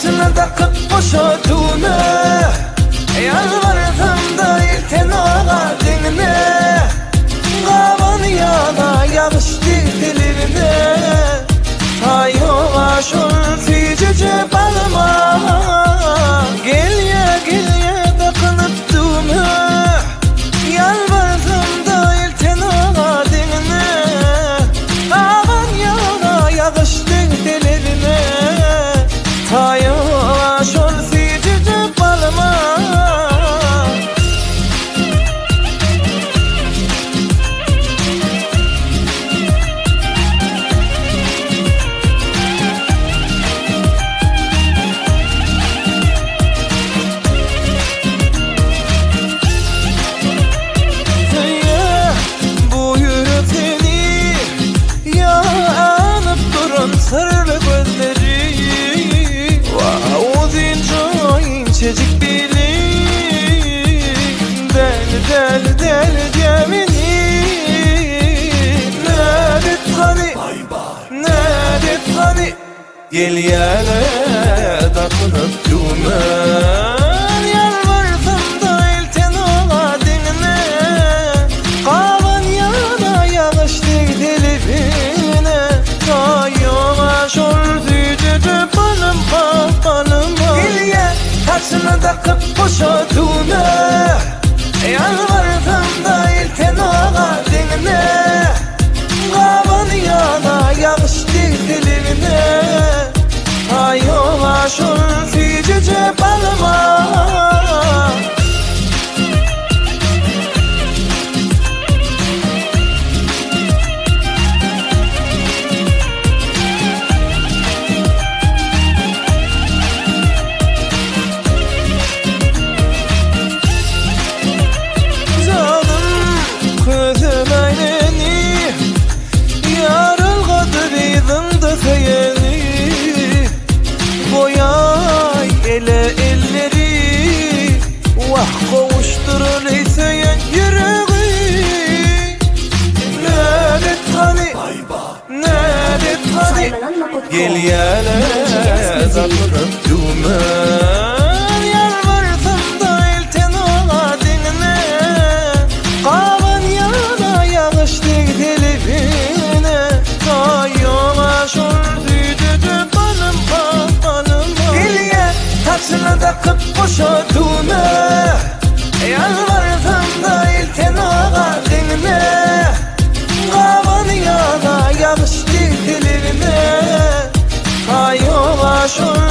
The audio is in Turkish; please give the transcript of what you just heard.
taksını takıp boşadığına yalvardım da ilten ağa dinine. Kavan yana yağıştı diline, ta yavaş ol ticece balma. Gelye gelye takılıp düğme, yalvardım da ilten ağa dinine. Kavan yana yağıştı diline, ta yavaş ol ticece balma. Sarılı gözleri, o zinco incecik dili, deli gemini. Nedet hani, nedet hani, gel yele takılıp düğme. Yalvardım da ilten ağa dinine, kavan yana yağıştı diline. Ta yavaş ol ticece balma balma. Gelye taksını takıp boşadığına yalvardım da ilten ağa dinine. Kavan yana yağıştı diline, ta yavaş ol ticece balma. Elleri vah kavuşturur isen yüreği. Nedet hani, nedet hani, gel yele takılıp düğme. Yalvardım da ilten ağa dinine, kavan yana yağıştı diline. Ta yavaş ol ticece balma balma. Gelye taksını takıp boşadığına yalvardım da ilten ağa dinine. Kavan yana yağıştı diline, ta yavaş ol